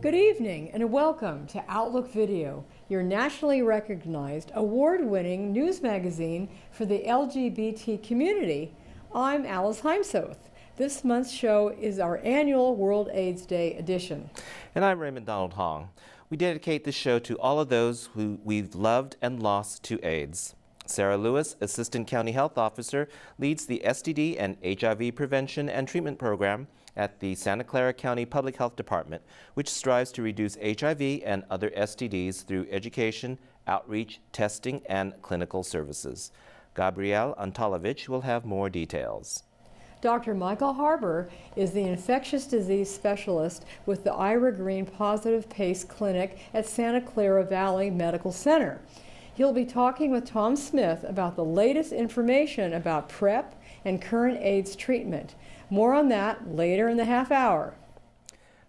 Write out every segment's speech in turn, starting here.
Good evening and welcome to Outlook Video, your nationally recognized, award-winning news magazine for the LGBT community. I'm Alice Heimsoth. This month's show is our annual World AIDS Day edition. And I'm Raymond Donald Hong. We dedicate this show to all of those who we've loved and lost to AIDS. Sarah Lewis, Assistant County Health Officer, leads the STD and HIV Prevention and Treatment Program at the Santa Clara County Public Health Department, which strives to reduce HIV and other STDs through education, outreach, testing, and clinical services. Gabrielle Antalovich will have more details. Dr. Michael Harbour is the infectious disease specialist with the Ira Green Positive PACE Clinic at Santa Clara Valley Medical Center. He'll be talking with Tom Smith about the latest information about PrEP and current AIDS treatment. More on that later in the half hour.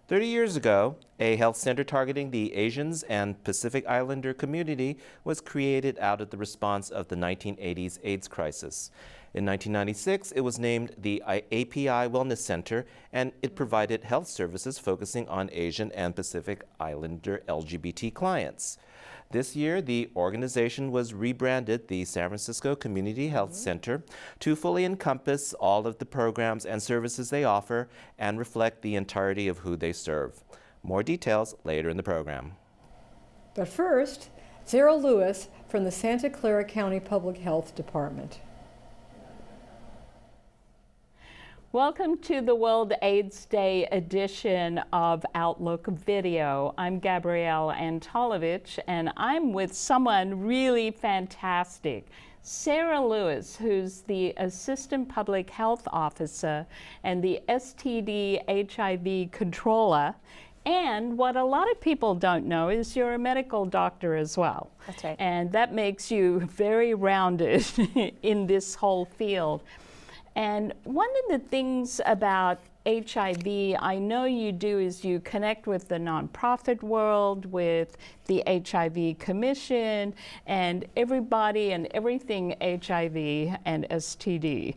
30 years ago, a health center targeting the Asians and Pacific Islander community was created out of the response of the 1980s AIDS crisis. In 1996, it was named the API Wellness Center, and it provided health services focusing on Asian and Pacific Islander LGBT clients. This year, the organization was rebranded the San Francisco Community Health Center to fully encompass all of the programs and services they offer and reflect the entirety of who they serve. More details later in the program. But first, Sarah Lewis from the Santa Clara County Public Health Department. Welcome to the World AIDS Day edition of Outlook Video. I'm Gabrielle Antalovich, and I'm with someone really fantastic, Sarah Lewis, who's the Assistant Public Health Officer and the STD HIV Controller. And what a lot of people don't know is you're a medical doctor as well. That's right. And that makes you very rounded in this whole field. And one of the things about HIV I know you do is you connect with the nonprofit world, with the HIV Commission, and everybody and everything HIV and STD.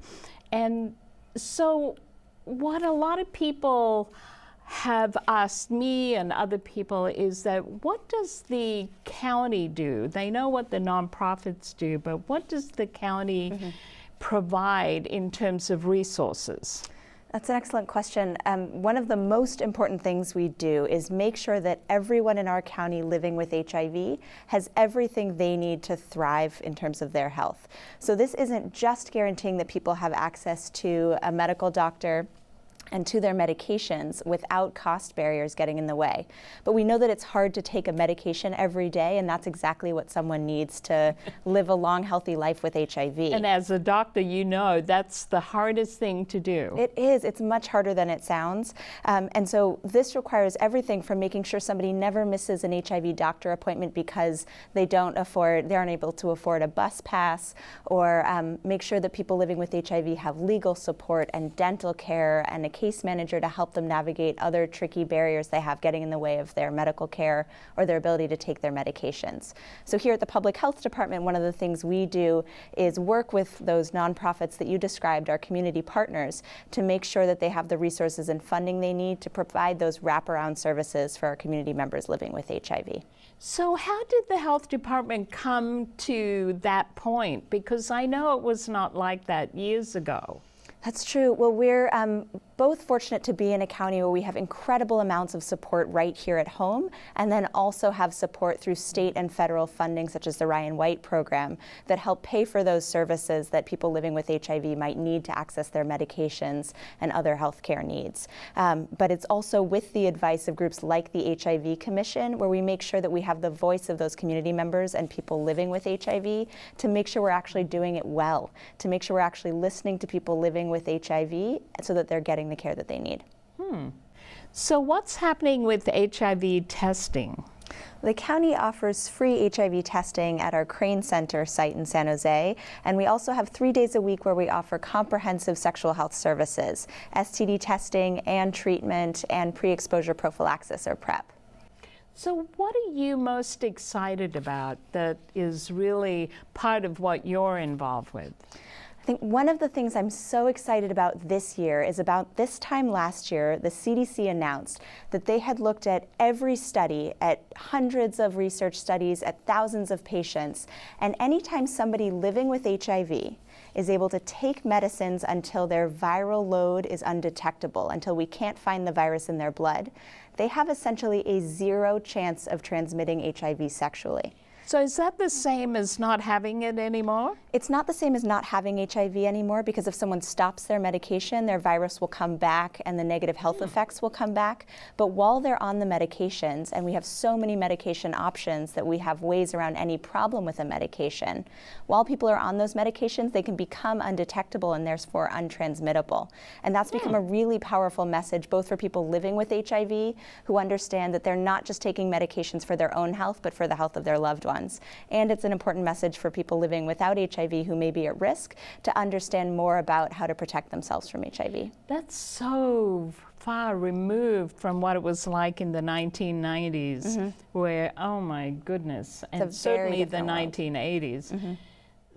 And so what a lot of people have asked me and other people is that what does the county do? They know what the nonprofits do, but what does the county provide in terms of resources? That's an excellent question. One of the most important things we do is make sure that everyone in our county living with HIV has everything they need to thrive in terms of their health. So this isn't just guaranteeing that people have access to a medical doctor and to their medications without cost barriers getting in the way. But we know that it's hard to take a medication every day, and that's exactly what someone needs to live a long, healthy life with HIV. And as a doctor, you know that's the hardest thing to do. It is. It's much harder than it sounds. And so this requires everything from making sure somebody never misses an HIV doctor appointment because they aren't able to afford a bus pass, or make sure that people living with HIV have legal support and dental care and a case manager to help them navigate other tricky barriers they have getting in the way of their medical care or their ability to take their medications. So here at the Public Health Department, one of the things we do is work with those nonprofits that you described, our community partners, to make sure that they have the resources and funding they need to provide those wraparound services for our community members living with HIV. So how did the health department come to that point? Because I know it was not like that years ago. That's true. Well, we're both fortunate to be in a county where we have incredible amounts of support right here at home, and then also have support through state and federal funding, such as the Ryan White program, that help pay for those services that people living with HIV might need to access their medications and other health care needs. But it's also with the advice of groups like the HIV Commission, where we make sure that we have the voice of those community members and people living with HIV to make sure we're actually doing it well, to make sure we're actually listening to people living with HIV so that they're getting the care that they need. So what's happening with HIV testing? The county offers free HIV testing at our Crane Center site in San Jose, and we also have 3 days a week where we offer comprehensive sexual health services, STD testing and treatment and pre-exposure prophylaxis, or PrEP. So what are you most excited about that is really part of what you're involved with? I think one of the things I'm so excited about this year is about this time last year, the CDC announced that they had looked at every study, at hundreds of research studies, at thousands of patients, and anytime somebody living with HIV is able to take medicines until their viral load is undetectable, until we can't find the virus in their blood, they have essentially a 0 chance of transmitting HIV sexually. So is that the same as not having it anymore? It's not the same as not having HIV anymore, because if someone stops their medication, their virus will come back and the negative health effects will come back. But while they're on the medications, and we have so many medication options that we have ways around any problem with a medication, while people are on those medications, they can become undetectable and therefore untransmittable. And that's become a really powerful message, both for people living with HIV who understand that they're not just taking medications for their own health, but for the health of their loved ones. And it's an important message for people living without HIV who may be at risk to understand more about how to protect themselves from HIV. That's so far removed from what it was like in the 1990s, where, oh my goodness, and certainly the 1980s.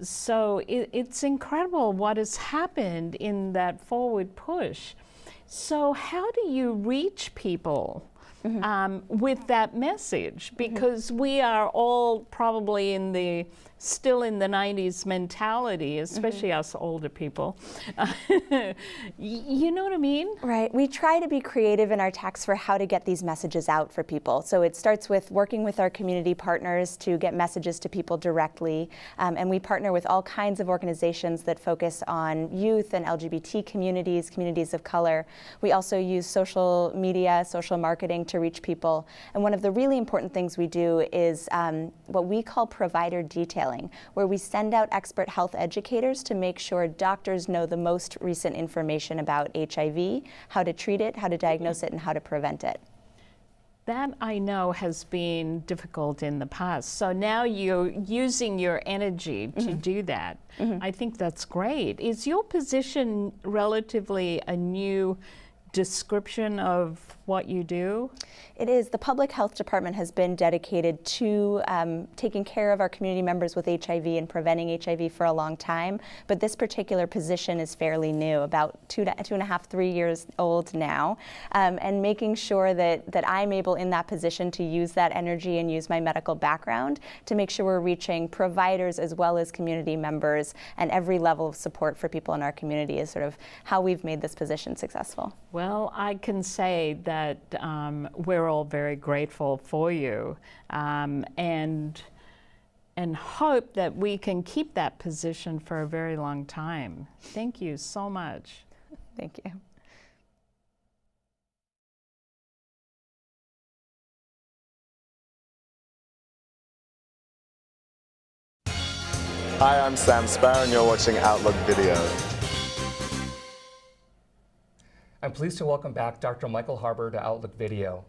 So it's incredible what has happened in that forward push. So how do you reach people with that message? Because we are all probably still in the 90s mentality, especially us older people. You know what I mean? Right. We try to be creative in our texts for how to get these messages out for people. So it starts with working with our community partners to get messages to people directly. And we partner with all kinds of organizations that focus on youth and LGBT communities, communities of color. We also use social media, social marketing to reach people. And one of the really important things we do is what we call provider detailing, where we send out expert health educators to make sure doctors know the most recent information about HIV, how to treat it, how to diagnose it, and how to prevent it. That I know has been difficult in the past. So now you're using your energy to do that. I think that's great. Is your position relatively a new description of what you do? It is. The Public Health Department has been dedicated to taking care of our community members with HIV and preventing HIV for a long time, but this particular position is fairly new, about 2.5, 3 years old now, and making sure that I'm able in that position to use that energy and use my medical background to make sure we're reaching providers as well as community members, and every level of support for people in our community is sort of how we've made this position successful. Well, I can say that we're all very grateful for you, and hope that we can keep that position for a very long time. Thank you so much. Thank you. Hi, I'm Sam Sparrow, and you're watching Outlook Video. I'm pleased to welcome back Dr. Michael Harbour to Outlook Video.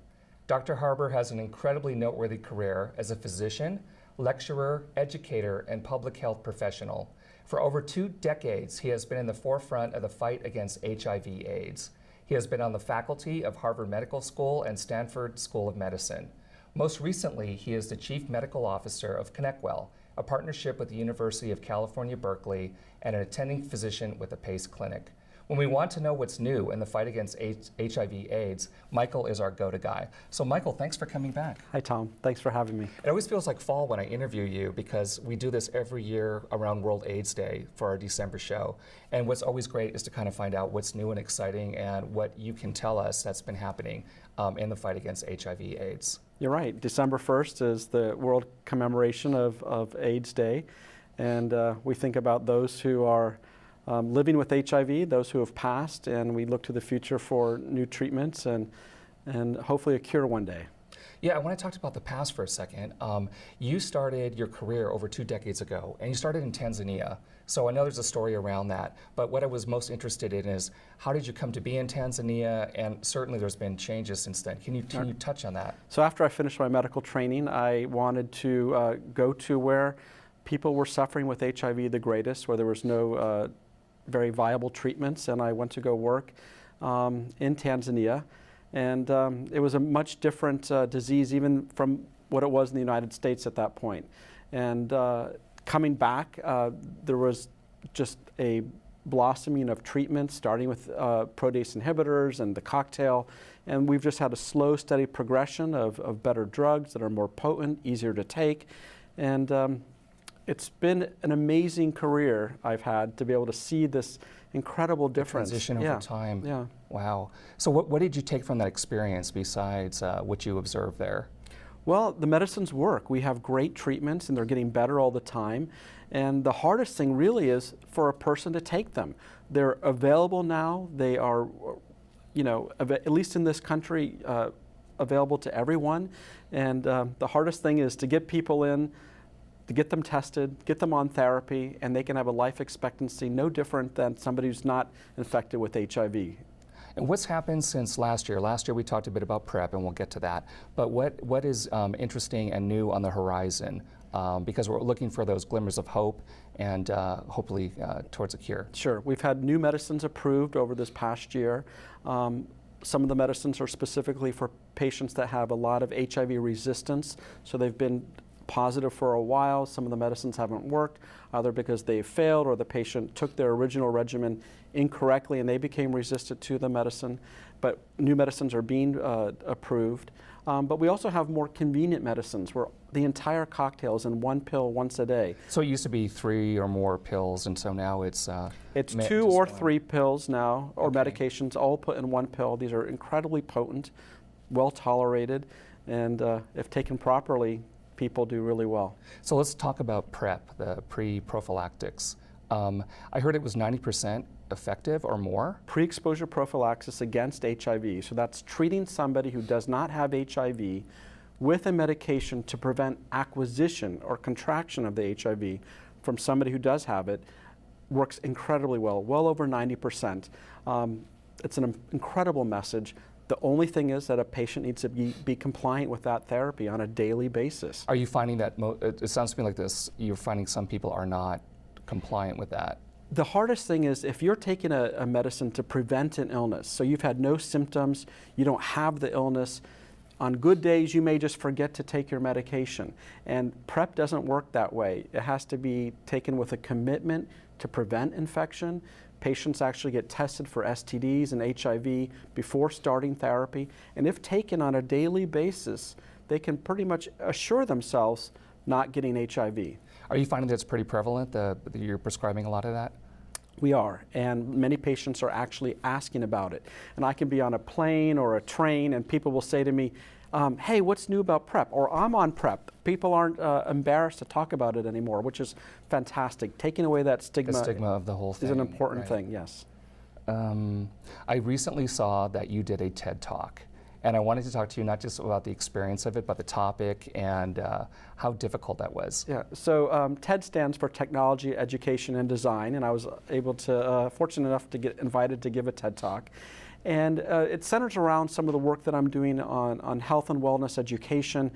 Dr. Harbour has an incredibly noteworthy career as a physician, lecturer, educator, and public health professional. For over 2 decades, he has been in the forefront of the fight against HIV/AIDS. He has been on the faculty of Harvard Medical School and Stanford School of Medicine. Most recently, he is the Chief Medical Officer of ConnectWell, a partnership with the University of California, Berkeley, and an attending physician with the PACE Clinic. When we want to know what's new in the fight against HIV/AIDS, Michael is our go-to guy. So Michael, thanks for coming back. Hi Tom, thanks for having me. It always feels like fall when I interview you because we do this every year around World AIDS Day for our December show. And what's always great is to kind of find out what's new and exciting and what you can tell us that's been happening in the fight against HIV/AIDS. You're right, December 1st is the world commemoration of AIDS Day. And we think about those who are living with HIV, those who have passed, and we look to the future for new treatments and hopefully a cure one day. Yeah, I want to talk about the past for a second. You started your career over 2 decades ago, and you started in Tanzania. So I know there's a story around that, but what I was most interested in is how did you come to be in Tanzania? And certainly there's been changes since then. Can you touch on that? So after I finished my medical training, I wanted to go to where people were suffering with HIV the greatest, where there was no very viable treatments, and I went to go work in Tanzania. And it was a much different disease even from what it was in the United States at that point. And coming back, there was just a blossoming of treatments, starting with protease inhibitors and the cocktail. And we've just had a slow, steady progression of better drugs that are more potent, easier to take. And it's been an amazing career I've had to be able to see this incredible difference. Transition over time. Yeah. Wow. So what did you take from that experience besides what you observed there? Well, the medicines work. We have great treatments and they're getting better all the time. And the hardest thing really is for a person to take them. They're available now. They are, you know, at least in this country, available to everyone. And the hardest thing is to get people in, to get them tested, get them on therapy, and they can have a life expectancy no different than somebody who's not infected with HIV. And what's happened since last year? Last year we talked a bit about PrEP, and we'll get to that. But what is interesting and new on the horizon? Because we're looking for those glimmers of hope and hopefully towards a cure. Sure. We've had new medicines approved over this past year. Some of the medicines are specifically for patients that have a lot of HIV resistance, so they've been positive for a while. Some of the medicines haven't worked, either because they failed or the patient took their original regimen incorrectly and they became resistant to the medicine. But new medicines are being approved. But we also have more convenient medicines where the entire cocktail is in one pill once a day. So it used to be 3 or more pills, and so now it's 2 or 3 one. pills now, or Okay. medications, all put in one pill. These are incredibly potent, well tolerated, and if taken properly, people do really well. So let's talk about PrEP, the pre-prophylactics. I heard it was 90% effective or more. Pre-exposure prophylaxis against HIV. So that's treating somebody who does not have HIV with a medication to prevent acquisition or contraction of the HIV from somebody who does have it. Works incredibly well over 90%. It's an incredible message. The only thing is that a patient needs to be compliant with that therapy on a daily basis. Are you finding that, it sounds to me like this, you're finding some people are not compliant with that? The hardest thing is if you're taking a medicine to prevent an illness, so you've had no symptoms, you don't have the illness, on good days you may just forget to take your medication. And PrEP doesn't work that way. It has to be taken with a commitment to prevent infection. Patients actually get tested for STDs and HIV before starting therapy. And if taken on a daily basis, they can pretty much assure themselves not getting HIV. Are you finding that it's pretty prevalent, that you're prescribing a lot of that? We are, and many patients are actually asking about it. And I can be on a plane or a train and people will say to me, hey, what's new about PrEP? Or I'm on PrEP. People aren't embarrassed to talk about it anymore, which is fantastic. Taking away that stigma, The stigma of the whole thing. is an important right. thing, yes. I recently saw that you did a TED Talk, and I wanted to talk to you not just about the experience of it, but the topic and how difficult that was. Yeah, so TED stands for Technology, Education, and Design, and I was able to, fortunate enough to get invited to give a TED Talk. And it centers around some of the work that I'm doing on health and wellness education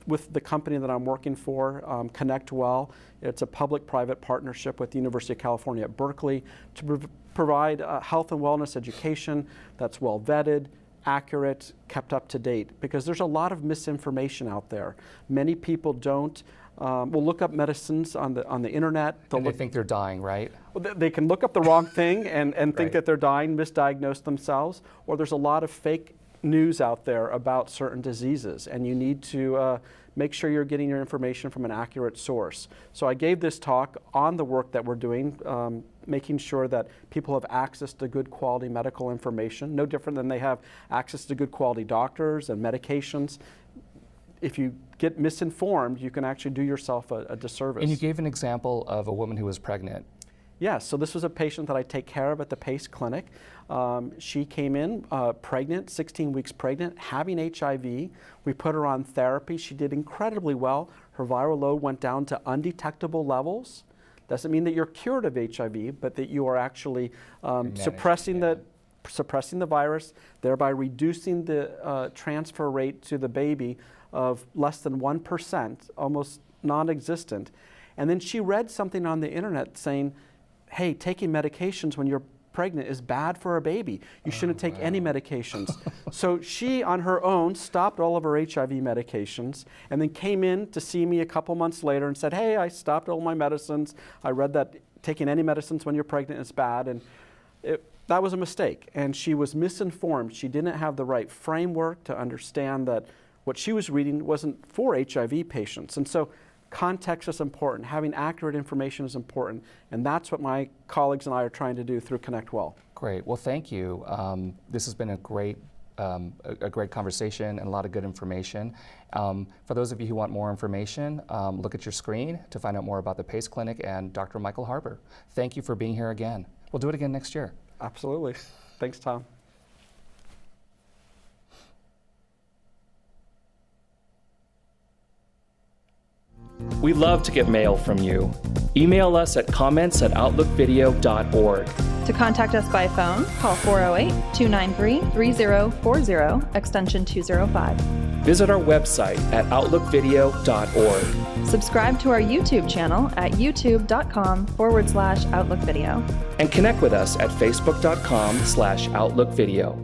with the company that I'm working for, Connect Well. It's a public-private partnership with the University of California at Berkeley to provide health and wellness education that's well vetted, accurate, kept up to date, because there's a lot of misinformation out there. Many people don't will look up medicines on the internet. And they think they're dying, right? Well, they can look up the wrong thing and think Right. that they're dying, misdiagnose themselves, or there's a lot of fake news out there about certain diseases, and you need to make sure you're getting your information from an accurate source. So I gave this talk on the work that we're doing, making sure that people have access to good quality medical information, no different than they have access to good quality doctors and medications. If you get misinformed, you can actually do yourself a disservice. And you gave an example of a woman who was pregnant. Yes, so this was a patient that I take care of at the PACE clinic. She came in pregnant, 16 weeks pregnant, having HIV. We put her on therapy. She did incredibly well. Her viral load went down to undetectable levels. Doesn't mean that you're cured of HIV, but that you are actually suppressing the virus, thereby reducing the transfer rate to the baby of less than 1%, almost non-existent. And then she read something on the internet saying, hey, taking medications when you're pregnant is bad for a baby. You shouldn't take any medications. So she, on her own, stopped all of her HIV medications and then came in to see me a couple months later and said, hey, I stopped all my medicines. I read that taking any medicines when you're pregnant is bad. And that was a mistake. And she was misinformed. She didn't have the right framework to understand that what she was reading wasn't for HIV patients. And so context is important. Having accurate information is important. And that's what my colleagues and I are trying to do through Connect Well. Great. Well, thank you. This has been a great conversation and a lot of good information. For those of you who want more information, look at your screen to find out more about the PACE Clinic and Dr. Michael Harbour. Thank you for being here again. We'll do it again next year. Absolutely. Thanks, Tom. We love to get mail from you. Email us at comments@outlookvideo.org. To contact us by phone, call 408-293-3040, extension 205. Visit our website at outlookvideo.org. Subscribe to our YouTube channel at youtube.com/outlookvideo. And connect with us at facebook.com/outlookvideo.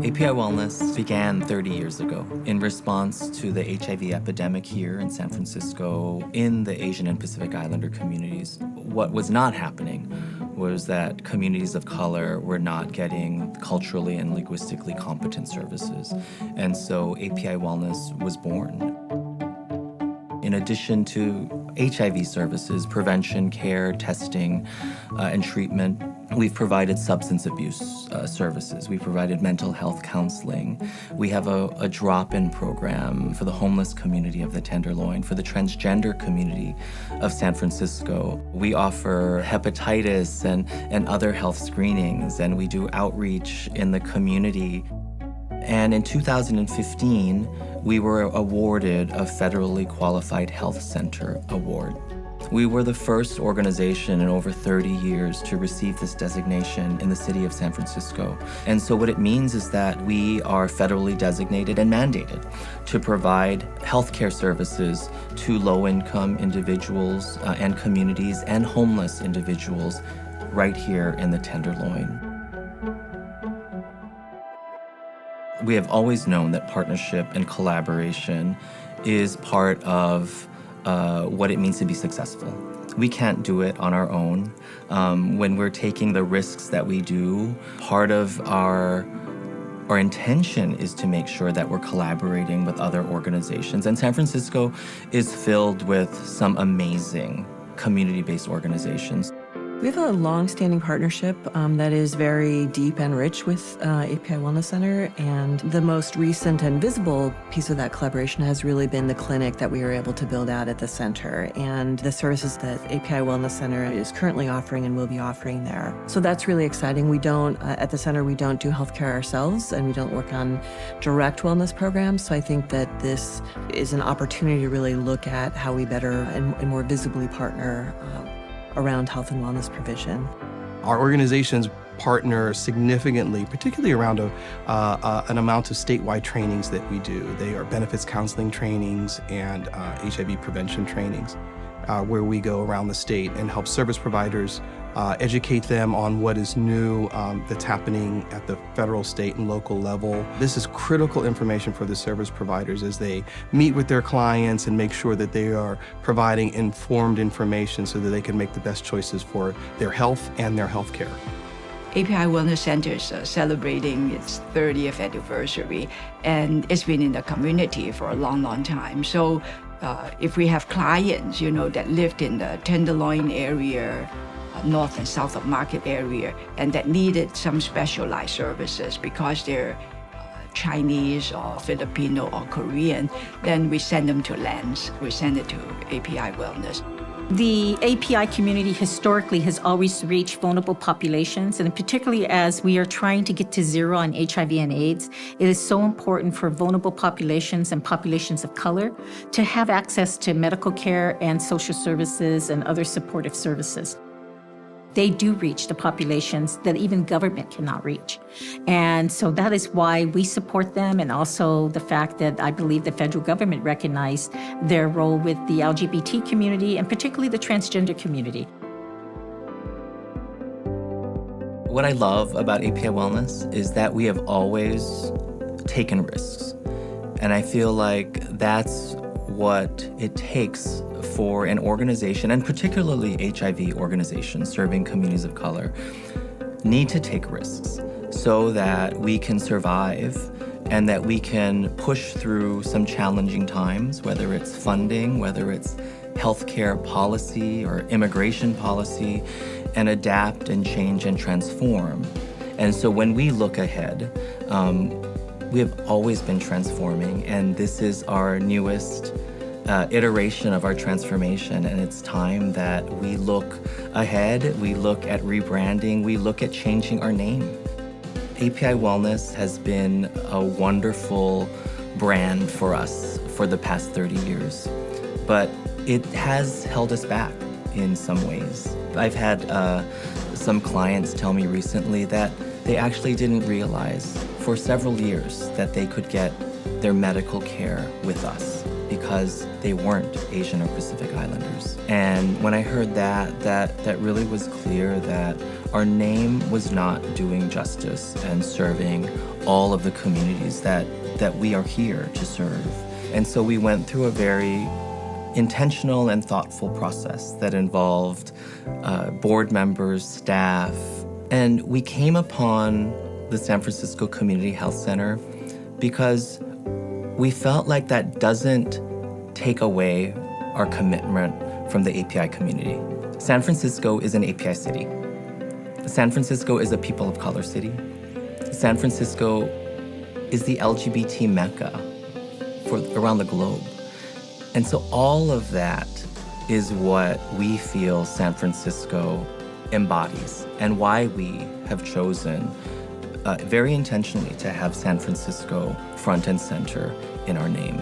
API Wellness began 30 years ago in response to the HIV epidemic here in San Francisco in the Asian and Pacific Islander communities. What was not happening was that communities of color were not getting culturally and linguistically competent services. And so API Wellness was born. In addition to HIV services, prevention, care, testing, and treatment, we've provided substance abuse services. We've provided mental health counseling. We have a drop-in program for the homeless community of the Tenderloin, for the transgender community of San Francisco. We offer hepatitis and other health screenings, and we do outreach in the community. And in 2015, we were awarded a Federally Qualified Health Center Award. We were the first organization in over 30 years to receive this designation in the city of San Francisco. And so what it means is that we are federally designated and mandated to provide healthcare services to low-income individuals and communities and homeless individuals right here in the Tenderloin. We have always known that partnership and collaboration is part of what it means to be successful. We can't do it on our own. When we're taking the risks that we do, part of our intention is to make sure that we're collaborating with other organizations. And San Francisco is filled with some amazing community-based organizations. We have a long-standing partnership that is very deep and rich with API Wellness Center, and the most recent and visible piece of that collaboration has really been the clinic that we were able to build out at the center and the services that API Wellness Center is currently offering and will be offering there. So that's really exciting. We don't, at the center, we don't do healthcare ourselves, and we don't work on direct wellness programs, so I think that this is an opportunity to really look at how we better and more visibly partner around health and wellness provision. Our organizations partner significantly, particularly around an amount of statewide trainings that we do. They are benefits counseling trainings and HIV prevention trainings, where we go around the state and help service providers educate them on what is new that's happening at the federal, state, and local level. This is critical information for the service providers as they meet with their clients and make sure that they are providing informed information so that they can make the best choices for their health and their health care. API Wellness Center is celebrating its 30th anniversary, and it's been in the community for a long, long time. So if we have clients, that lived in the Tenderloin area, north and south of Market area, and that needed some specialized services because they're Chinese or Filipino or Korean, then we send them to LANS. We send it to API Wellness. The API community historically has always reached vulnerable populations, and particularly as we are trying to get to zero on HIV and AIDS, it is so important for vulnerable populations and populations of color to have access to medical care and social services and other supportive services. they do reach the populations that even government cannot reach. And so that is why we support them, and also the fact that I believe the federal government recognized their role with the LGBT community and particularly the transgender community. What I love about API Wellness is that we have always taken risks. And I feel like that's what it takes for an organization, and particularly HIV organizations serving communities of color, need to take risks so that we can survive and that we can push through some challenging times, whether it's funding, whether it's healthcare policy or immigration policy, and adapt and change and transform. And so when we look ahead, we have always been transforming, and this is our newest iteration of our transformation, and it's time that we look ahead, we look at rebranding, we look at changing our name. API Wellness has been a wonderful brand for us for the past 30 years, but it has held us back in some ways. I've had some clients tell me recently that they actually didn't realize for several years that they could get their medical care with us because they weren't Asian or Pacific Islanders. And when I heard that really was clear that our name was not doing justice and serving all of the communities that we are here to serve. And so we went through a very intentional and thoughtful process that involved board members, staff, and we came upon the San Francisco Community Health Center because we felt like that doesn't take away our commitment from the API community. San Francisco is an API city. San Francisco is a people of color city. San Francisco is the LGBT Mecca around the globe. And so all of that is what we feel San Francisco embodies and why we have chosen very intentionally to have San Francisco front and center in our name.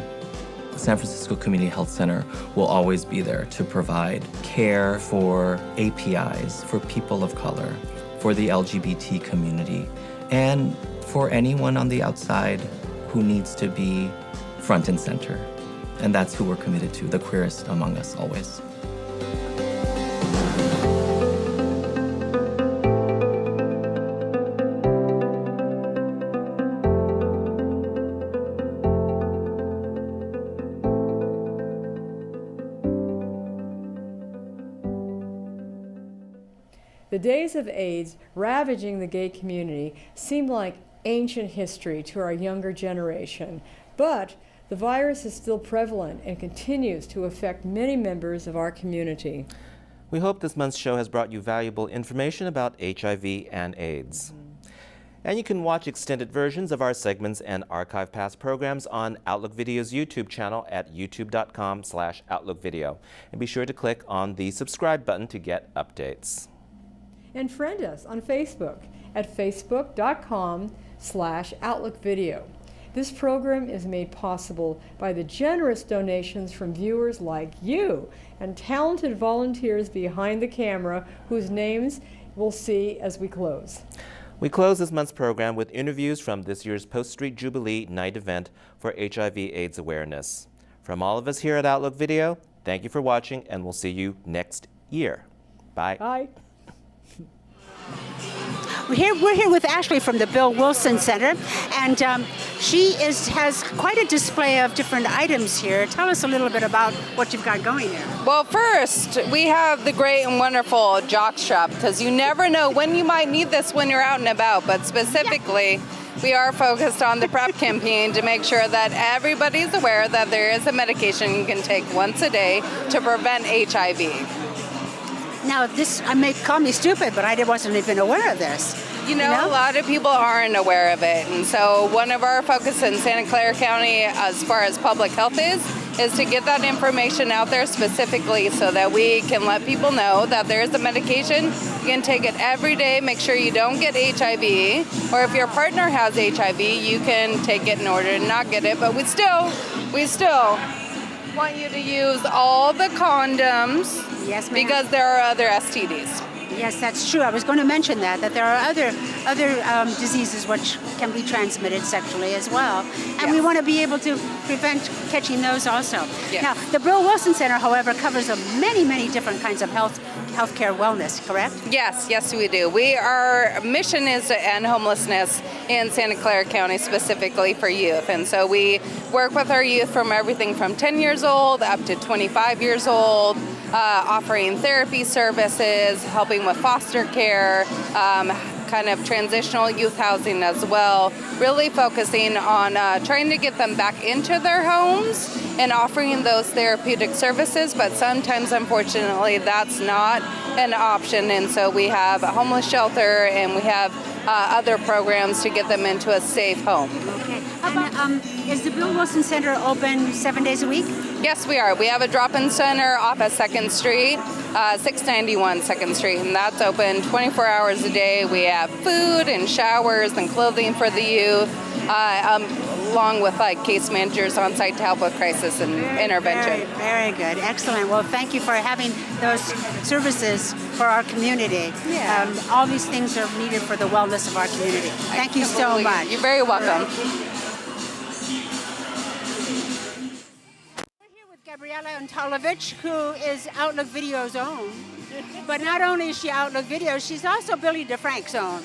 San Francisco Community Health Center will always be there to provide care for APIs, for people of color, for the LGBT community, and for anyone on the outside who needs to be front and center. And that's who we're committed to, the queerest among us always. The days of AIDS ravaging the gay community seem like ancient history to our younger generation, but the virus is still prevalent and continues to affect many members of our community. We hope this month's show has brought you valuable information about HIV and AIDS. And you can watch extended versions of our segments and archive past programs on Outlook Video's YouTube channel at youtube.com/OutlookVideo. And be sure to click on the subscribe button to get updates. And friend us on Facebook at facebook.com/OutlookVideo. This program is made possible by the generous donations from viewers like you and talented volunteers behind the camera whose names we'll see as we close. We close this month's program with interviews from this year's Post Street Jubilee night event for HIV/AIDS awareness. From all of us here at Outlook Video, thank you for watching, and we'll see you next year. Bye. Bye. We're here with Ashley from the Bill Wilson Center, and she has quite a display of different items here. Tell us a little bit about what you've got going there. Well, first, we have the great and wonderful jock strap, because you never know when you might need this when you're out and about, but specifically, we are focused on the PrEP campaign to make sure that everybody's aware that there is a medication you can take once a day to prevent HIV. Now, this may call me stupid, but I wasn't even aware of this. You know, a lot of people aren't aware of it. And so one of our focus in Santa Clara County as far as public health is to get that information out there specifically so that we can let people know that there is a medication. You can take it every day, make sure you don't get HIV. Or if your partner has HIV, you can take it in order to not get it. But we still want you to use all the condoms, yes, because there are other STDs. Yes, that's true. I was going to mention that there are other diseases which can be transmitted sexually as well, and we want to be able to prevent catching those also. Yes. Now, the Bill Wilson Center, however, covers many different kinds of healthcare wellness. Correct? Yes, we do. Our mission is to end homelessness in Santa Clara County, specifically for youth, and so we work with our youth from everything from 10 years old up to 25 years old. Offering therapy services, helping with foster care, kind of transitional youth housing as well, really focusing on trying to get them back into their homes and offering those therapeutic services, but sometimes, unfortunately, that's not an option, and so we have a homeless shelter and we have other programs to get them into a safe home. Okay. And, is the Bill Wilson Center open 7 days a week? Yes, we are. We have a drop-in center off of 2nd Street, 691 2nd Street, and that's open 24 hours a day. We have food and showers and clothing for the youth, along with case managers on site to help with crisis and intervention. Very good. Excellent. Well, thank you for having those services for our community. Yeah. All these things are needed for the wellness of our community. Thank you so much. You're very welcome. Gabriela Antolovich, who is Outlook Video's own. But not only is she Outlook Video, she's also Billy DeFrank's own.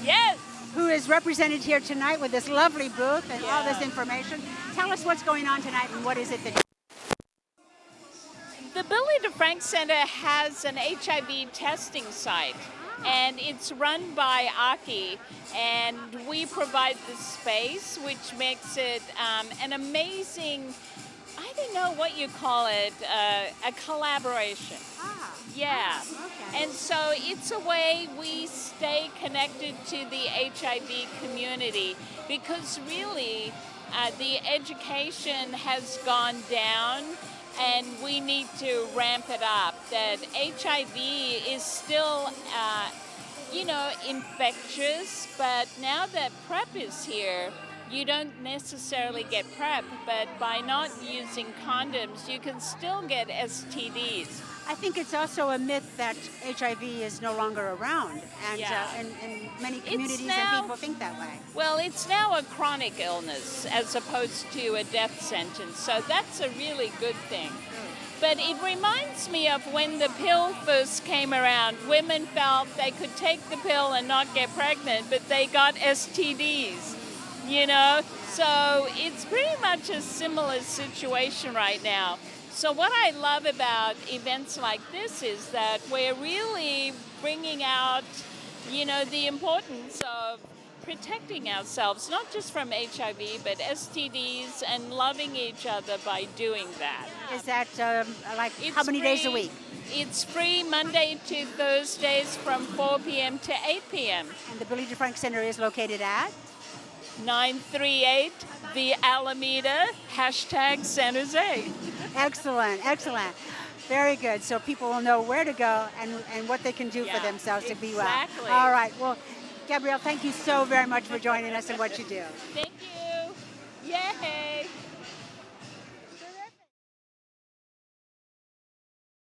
Yes! Who is represented here tonight with this lovely booth and all this information. Tell us what's going on tonight and what is it that... The Billy DeFrank Center has an HIV testing site, and it's run by Aki, and we provide the space, which makes it an amazing, I don't know what you call it, a collaboration. Yeah. Okay. And so it's a way we stay connected to the HIV community, because really the education has gone down and we need to ramp it up. That HIV is still, infectious, but now that PrEP is here, you don't necessarily get PrEP, but by not using condoms, you can still get STDs. I think it's also a myth that HIV is no longer around, and in many communities and people think that way. Well, it's now a chronic illness as opposed to a death sentence, so that's a really good thing. But it reminds me of when the pill first came around. Women felt they could take the pill and not get pregnant, but they got STDs. So it's pretty much a similar situation right now. So what I love about events like this is that we're really bringing out, the importance of protecting ourselves, not just from HIV, but STDs, and loving each other by doing that. Is that how many days a week? It's free Monday to Thursdays from 4 p.m. to 8 p.m. And the Billy DeFrank Center is located at? 938 The Alameda, #San Jose. Excellent. Very good. So people will know where to go and what they can do for themselves to be well. Exactly. All right. Well, Gabrielle, thank you so very much for joining us and what you do. Thank you. Yay!